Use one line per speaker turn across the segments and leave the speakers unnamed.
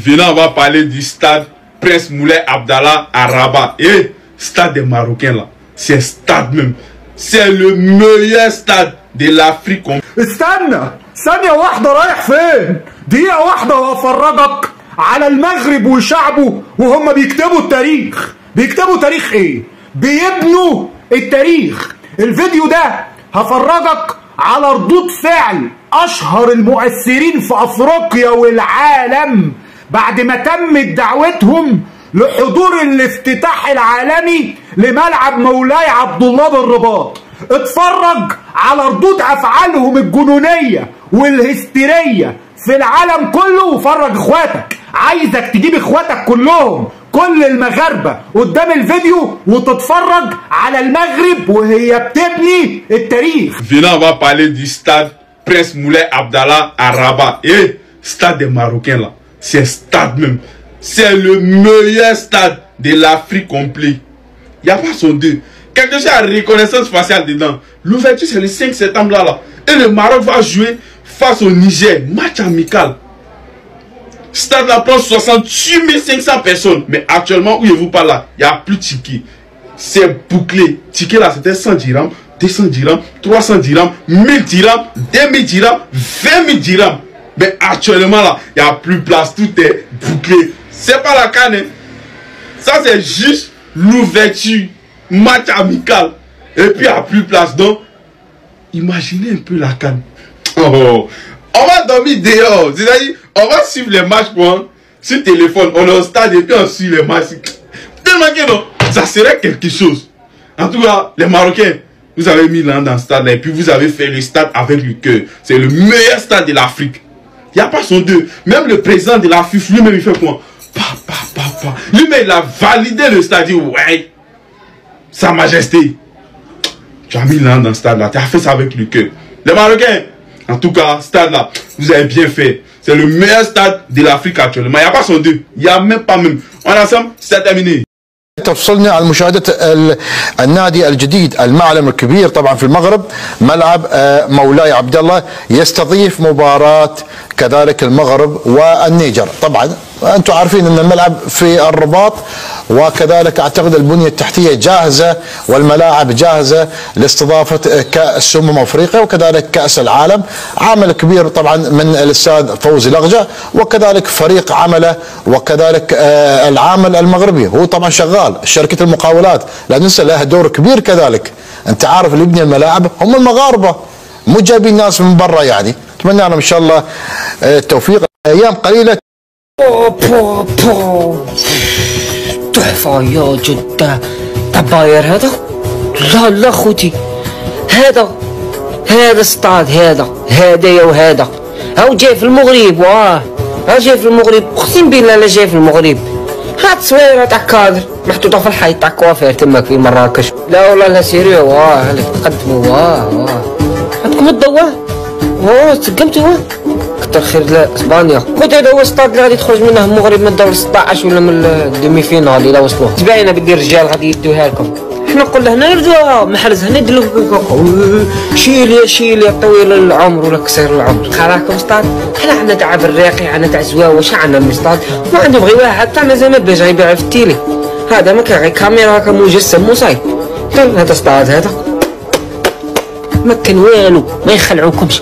Venant, on va parler du stade Prince Moulay Abdallah à Rabat. Et stade des Marocains là, c'est stade même. C'est le meilleur stade de l'Afrique.
استنى ثانية واحدة، رايح فين؟ دقيقة واحدة وافرجك على المغرب وشعبه وهم بيكتبوا التاريخ. بيكتبوا تاريخ ايه؟ بيبنوا التاريخ. الفيديو ده هفرجك على ردود فعل اشهر المؤثرين في افريقيا والعالم بعد ما تمت دعوتهم لحضور الافتتاح العالمي لملعب مولاي عبد الله بالرباط. اتفرج على ردود افعالهم الجنونيه والهستيريه في العالم كله، وفرج اخواتك. عايزك تجيب اخواتك كلهم، كل المغاربه قدام الفيديو وتتفرج على المغرب وهي بتبني التاريخ.
Venant, on va parler du stade Prince Moulay Abdallah à Rabat. Et stade des Marocains là, c'est stade même. C'est le meilleur stade de l'Afrique complet. Il n'y a pas son deux. Quelque chose à reconnaissance faciale dedans. L'ouverture c'est le 5 septembre là. Et le Maroc va jouer face au Niger. Match amical. Stade là prend 68 500 personnes. Mais actuellement, où je vous parle là, il n'y a plus de ticket. C'est bouclé. Ticket là, c'était 100 dirhams, 200 dirhams, 300 dirhams, 1000 dirhams, 2000 dirhams, 20 000 dirhams. Mais actuellement là, il n'y a plus de place. Tout est bouclé. C'est pas la canne. Ça, c'est juste l'ouverture. Match amical. Et puis, il n'y a plus de place. Donc, imaginez un peu la canne. Oh. On va dormir dehors. C'est-à-dire, on va suivre les matchs sur téléphone. On est au stade et puis on suit les matchs. Tellement que non, ça serait quelque chose. En tout cas, les Marocains, vous avez mis l'an dans le stade là, et puis vous avez fait le stade avec le cœur. C'est le meilleur stade de l'Afrique. Il n'y a pas son deux. Même le président de la FIFA, lui-même, il fait quoi? Papa. Lui-même, il a validé le stade. Il dit, ouais, Sa Majesté. Tu as mis l'an dans le stade là. Tu as fait ça avec le cœur. Les Marocains, en tout cas, stade là, vous avez bien fait. C'est le meilleur stade de l'Afrique actuellement. Il n'y a pas son deux. Il n'y a même pas même. On est ensemble, c'est terminé.
تفصلنا عن مشاهدة النادي الجديد المعلم الكبير طبعا في المغرب، ملعب مولاي عبد الله يستضيف مباراة كذلك المغرب والنيجر. طبعا انتم عارفين ان الملعب في الرباط، وكذلك اعتقد البنية التحتية جاهزة والملاعب جاهزة لاستضافة كأس افريقيا وكذلك كأس العالم. عمل كبير طبعا من الاستاذ فوزي لغجة وكذلك فريق عمله وكذلك العامل المغربي، هو طبعا شغال شركة المقاولات، لا ننسى لها دور كبير كذلك. انت عارف اللي يبني الملاعب هم المغاربة، مو جايبين ناس من برا يعني. اتمنى لهم ان شاء الله التوفيق. ايام قليلة
تحفة يا جدة. طباير هذا؟ لا خوتي، هذا استاد، هذا يا وهذا هاو جاي في المغرب. ها جاي في المغرب، اقسم بالله لا جاي في المغرب. هاد تصويره تاع كادر محطوطه في الحيط تاع كوافير تماك في مراكش. لا والله لا سيريو. هلا تقدموا. عندكم الضوء؟ تقمتوا؟ كتر خير اسبانيا. خذ هذا هو السطاد اللي غادي تخرج منه المغرب من الدور 16 ولا من الديمي فينال الا وصلوه. تباينه بدي الرجال غادي يدوها لكم. حنا قلنا هنا نردوها محرز هنا يديروا شيل يا طويل العمر ولا قصير العمر. خلاكم سطاد. حنا عندنا تاع بريقي، عندنا تاع زواوه، واش عندنا من سطاد؟ ما عنده بغي واحد تاع مازال باش غيبيع في التيلي. هذا ما كان غير كاميرا هكا مجسم موصاي. هذا سطاد هذا ما كان والو، ما يخلعوكمش.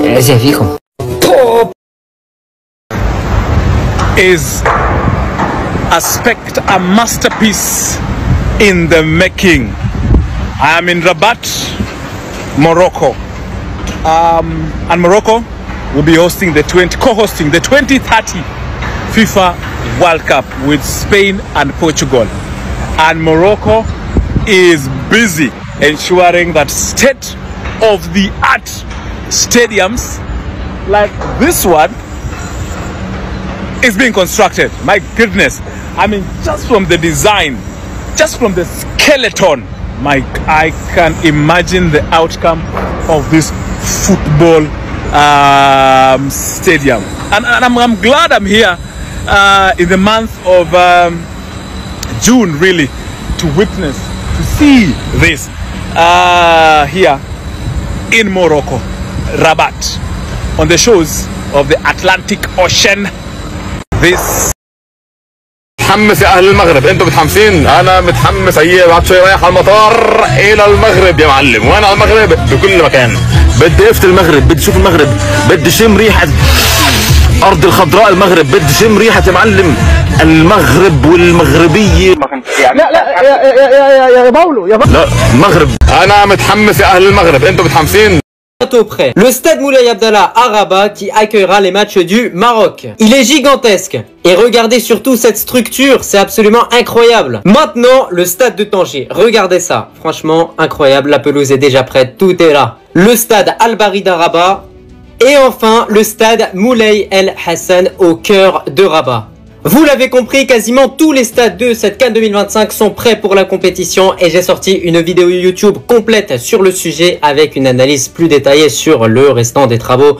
عزافيكم.
Is a masterpiece in the making. I am in Rabat, Morocco, and Morocco will be co-hosting the 2030 FIFA World Cup with Spain and Portugal, and Morocco is busy ensuring that state-of-the-art stadiums like this one is being constructed. My goodness, I mean, just from the design, just from the skeleton, I can imagine the outcome of this football stadium. And I'm glad I'm here in the month of June, really, to see this here in Morocco, Rabat. On the shows of the Atlantic Ocean. This
متحمس يا اهل المغرب، انتوا متحمسين؟ انا متحمس. هي بعد شوي رايح على المطار الى المغرب يا معلم، وانا على المغرب بكل مكان. بدي افت المغرب، بدي اشوف المغرب، بدي شم ريحه ارض الخضراء المغرب، بدي شم ريحه يا معلم المغرب والمغربيه.
يا باولو
لا المغرب. انا متحمس يا اهل المغرب، انتوا متحمسين؟
Près. Le stade Moulay Abdallah à Rabat qui accueillera les matchs du Maroc. Il est gigantesque. Et regardez surtout cette structure, c'est absolument incroyable. Maintenant, le stade de Tanger. Regardez ça. Franchement, incroyable. La pelouse est déjà prête. Tout est là. Le stade Al-Barida Rabat. Et enfin, le stade Moulay El Hassan au cœur de Rabat. Vous l'avez compris, quasiment tous les stades de cette CAN 2025 sont prêts pour la compétition et j'ai sorti une vidéo YouTube complète sur le sujet avec une analyse plus détaillée sur le restant des travaux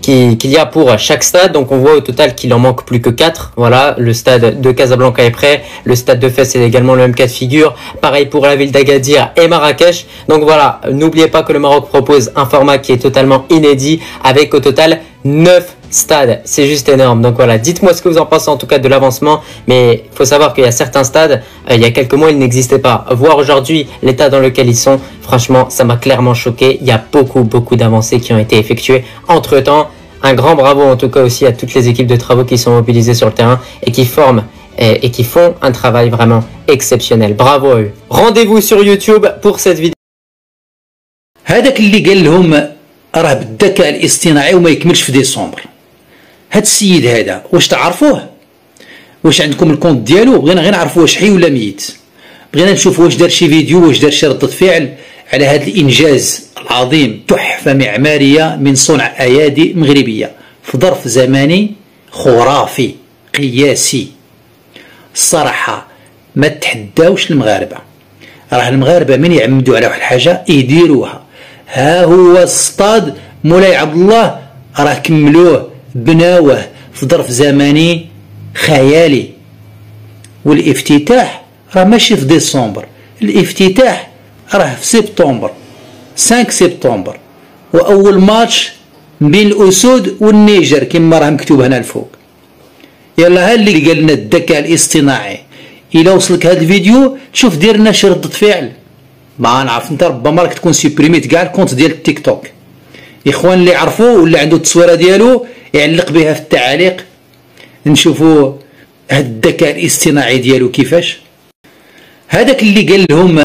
qu'il y a pour chaque stade. Donc on voit au total qu'il en manque plus que 4. Voilà, le stade de Casablanca est prêt, le stade de Fès est également le même cas de figure. Pareil pour la ville d'Agadir et Marrakech. Donc voilà, n'oubliez pas que le Maroc propose un format qui est totalement inédit avec au total 9 stades. C'est juste énorme. Donc voilà, dites-moi ce que vous en pensez en tout cas de l'avancement. Mais il faut savoir qu'il y a certains stades, il y a quelques mois, ils n'existaient pas. Voir aujourd'hui l'état dans lequel ils sont, franchement, ça m'a clairement choqué. Il y a beaucoup d'avancées qui ont été effectuées entre-temps. Un grand bravo en tout cas aussi à toutes les équipes de travaux qui sont mobilisées sur le terrain et qui forment et qui font un travail vraiment exceptionnel. Bravo à eux. Rendez-vous sur YouTube pour cette vidéo.
هذاك اللي قال لهم راه بالذكاء الاصطناعي وما يكملش في ديسمبر. هاد السيد هذا واش تعرفوه؟ واش عندكم الكونت ديالو؟ بغينا غير نعرفوا واش حي ولا ميت. بغينا نشوفوا واش دار شي فيديو، واش دار شي ردة فعل على هذا الانجاز العظيم. تحفة معمارية من صنع ايادي مغربية في ظرف زمني خرافي قياسي. الصراحة ما تحداوش المغاربة، راه المغاربة من يعمدوا على واحد الحاجة يديروها. ها هو السطاد مولاي عبد الله، راه كملوه بناوه في ظرف زمني خيالي. والافتتاح راه ماشي في ديسمبر، الافتتاح راه في سبتمبر 5 سبتمبر، واول ماتش بين الاسود والنيجر كما راه مكتوب هنا الفوق. يلا ها اللي قال لنا الذكاء الاصطناعي، الى وصلك هذا الفيديو شوف دير لنا شي ردة فعل. ما نعرف انت ربما راك تكون سيبريميت كاع الكونت ديال التيك توك. الاخوان اللي عرفوه واللي عنده التصويره ديالو يعلق بها في التعاليق نشوفوا هاد الذكاء الاصطناعي ديالو كيفاش. هذاك اللي قال لهم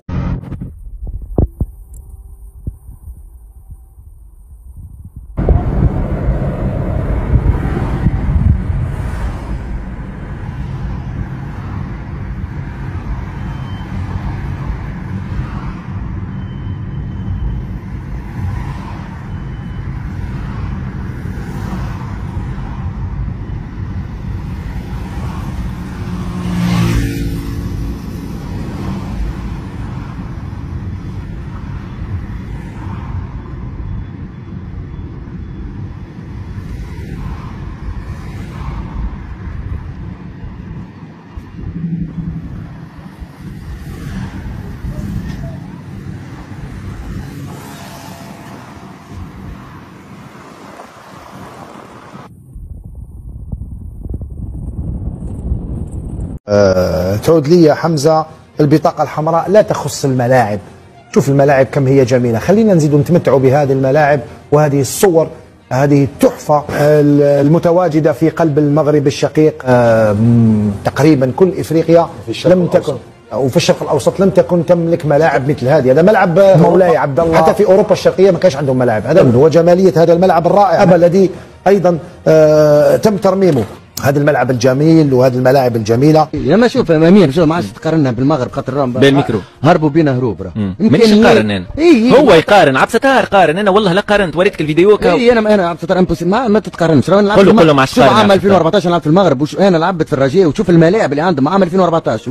تعود لي يا حمزة البطاقة الحمراء لا تخص الملاعب. شوف الملاعب كم هي جميلة، خلينا نزيد نتمتعوا بهذه الملاعب وهذه الصور، هذه التحفة المتواجدة في قلب المغرب الشقيق. تقريبا كل إفريقيا لم تكن، وفي الشرق الأوسط لم تكن تملك ملاعب مثل هذه. هذا ملعب مولاي عبد الله، حتى في أوروبا الشرقية ما كانش عندهم ملاعب. هذا هو جمالية هذا الملعب الرائع الذي أيضا تم ترميمه. هذا الملعب الجميل وهذه الملاعب الجميله.
لما شوف امامير ما عادش تقارنها بالمغرب خاطر
بالميكرو
هربوا بينا هروب راه
مانيش نقارن انا. هو يقارن عبد الستار قارن، انا والله لا قارنت، وريتك الفيديو
انا عبد الستار ما تتقارنش. راه
نلعب كله مع
شوف عام 2014 لعبت في المغرب انا لعبت في الرجاء، وشوف الملاعب اللي عندهم عام 2014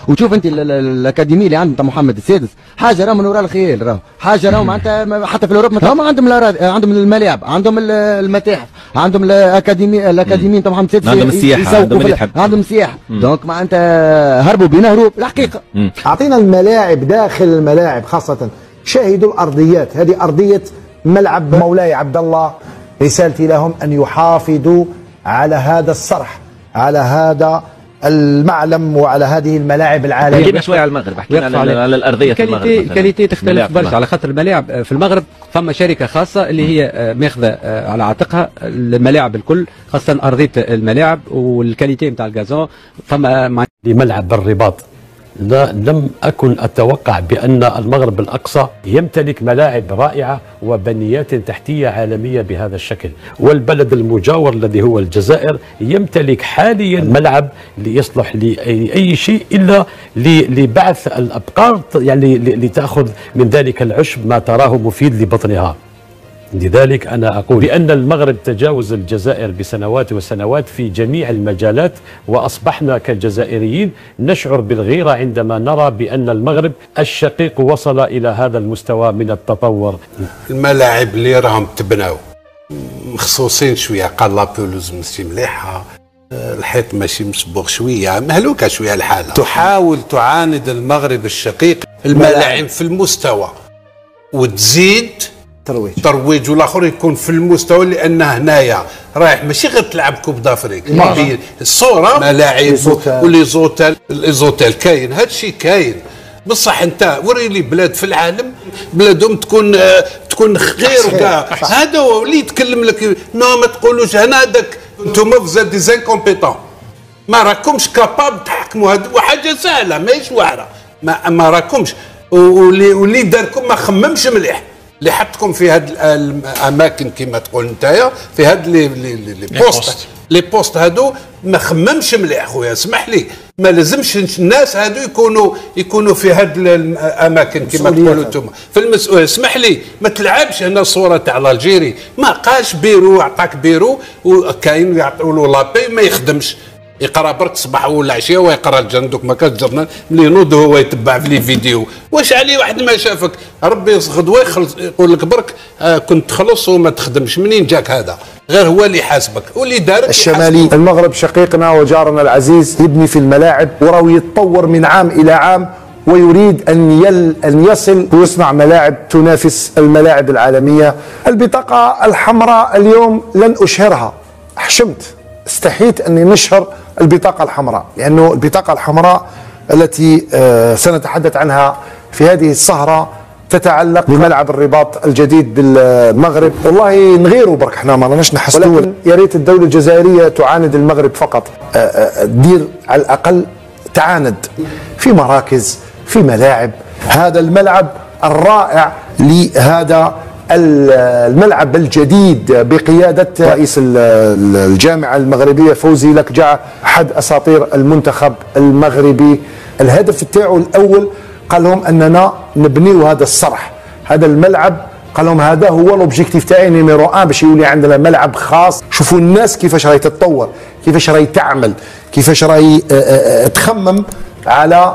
وشوف انت الاكاديميه اللي عند محمد السادس، حاجه راه من وراء الخيال. راه حاجه راه معناتها حتى في اوروبا هم عندهم الملاعب، عندهم المتاحف، عندهم الاكاديميه نتاع محمد السادس،
عندهم السياحه،
عندهم السياحه. دونك معناتها هربوا بينا هروب الحقيقه.
اعطينا الملاعب داخل الملاعب خاصه، شاهدوا الارضيات. هذه ارضيه ملعب مولاي عبد الله،
رسالتي لهم أن يحافظوا على هذا الصرح، على هذا المعلم وعلى هذه الملاعب العالميه.
احكي لنا شوي على المغرب، احكي لنا على الارضيه المغرب.
الكاليتي تختلف برشا، على خاطر الملاعب في المغرب فما شركه خاصه اللي هي ماخذه على عاتقها الملاعب الكل، خاصه ارضيه الملاعب والكاليتي نتاع الغازون. فما
لملعب الرباط لم أكن أتوقع بأن المغرب الأقصى يمتلك ملاعب رائعة وبنيات تحتية عالمية بهذا الشكل، والبلد المجاور الذي هو الجزائر يمتلك حاليا ملعب يصلح لأي شيء إلا لبعث الأبقار، يعني لتأخذ من ذلك العشب ما تراه مفيد لبطنها. لذلك أنا أقول بأن المغرب تجاوز الجزائر بسنوات وسنوات في جميع المجالات، وأصبحنا كجزائريين نشعر بالغيرة عندما نرى بأن المغرب الشقيق وصل إلى هذا المستوى من التطور.
الملاعب اللي راهم تبناو مخصوصين شوية، قال لابولوز ماشي مليحة، الحيط ماشي مصبوغ شوية، مهلوكة شوية الحالة. تحاول تعاند المغرب الشقيق الملاعب في المستوى وتزيد ترويج والاخر يكون في المستوى، لان هنايا رايح ماشي غير تلعب كوب دافريك، الصوره ملاعب وليزوتيل كاين، هذا الشيء كاين بصح. انت وري لي بلاد في العالم بلادهم تكون خير وكاع، هذا هو اللي يتكلم لك. نو ما تقولوش هنا هذاك انتم فوزاد دي زانكومبيتون، ما راكمش كاباب تحكموا، هذا حاجه سهله ماهيش واعره، ما راكمش، واللي داركم ما خممش مليح، اللي حطكم في هاد الاماكن كما تقول نتايا، في هاد لي بوست هادو ما خممش مليح خويا، اسمح لي، ما لازمش الناس هادو يكونوا في هاد الاماكن كما تقولوا انتم في المسؤوليه. اسمح لي، ما تلعبش هنا صوره تاع الجيري، ما قاش بيرو، عطاك بيرو وكاين يعطوا له لابي ما يخدمش، يقرا برك صباح ولا عشيه ويقرا الجندوك، ما كاش جرنال ملي ينوض هو يتبع في لي فيديو. واش عليه واحد ما شافك؟ ربي غدوه يخلص يقول لك برك كنت تخلص وما تخدمش، منين جاك هذا؟ غير هو اللي يحاسبك واللي دارك
الشمالي. المغرب شقيقنا وجارنا العزيز يبني في الملاعب وراه يتطور من عام الى عام، ويريد ان يصل ويصنع ملاعب تنافس الملاعب العالميه. البطاقه الحمراء اليوم لن اشهرها، حشمت، استحيت اني نشهر البطاقه الحمراء، لانه البطاقه الحمراء التي سنتحدث عنها في هذه السهره تتعلق بملعب الرباط الجديد بالمغرب. والله نغيروا برك، احنا ما راناش نحسدوا، ولكن يا ريت الدوله الجزائريه تعاند المغرب فقط، دير على الاقل تعاند في مراكز، في ملاعب. هذا الملعب الرائع لهذا الملعب الجديد بقيادة رئيس الجامعة المغربية فوزي لكجع، أحد أساطير المنتخب المغربي. الهدف تاعو الأول قال لهم أننا نبنيو هذا الصرح، هذا الملعب، قال لهم هذا هو الأوبجيكتيف تاعي نيميرو 1 باش يولي عندنا ملعب خاص. شوفوا الناس كيفاش راهي تتطور، كيفاش راهي تعمل، كيفاش راهي تخمم على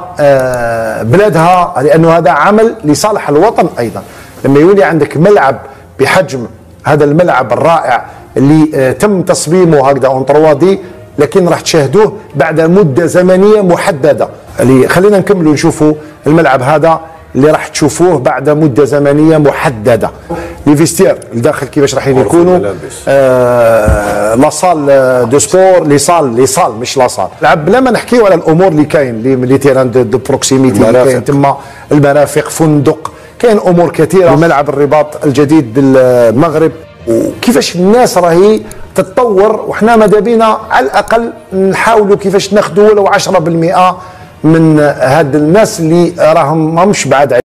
بلادها، لأنه هذا عمل لصالح الوطن أيضا. لما يولي عندك ملعب بحجم هذا الملعب الرائع اللي تم تصميمه هكذا اون 3 دي، لكن راح تشاهدوه بعد مده زمنيه محدده. اللي خلينا نكملوا نشوفوا الملعب هذا اللي راح تشوفوه بعد مده زمنيه محدده. لي فيستير الداخل كيفاش راح يكونوا، لا صال دو سبور، لي صال مش لا صال. لعب بلا ما نحكيو على الامور اللي كاين، لي تيران دو بروكسيميتي اللي كاين تما، المرافق، فندق، كاين امور كثيره. ملعب الرباط الجديد بالمغرب، وكيفاش الناس راهي تتطور، وحنا ماذا بينا على الاقل نحاولوا كيفاش ناخذوا ولو 10% من هاد الناس اللي راهم ماهمش بعاد.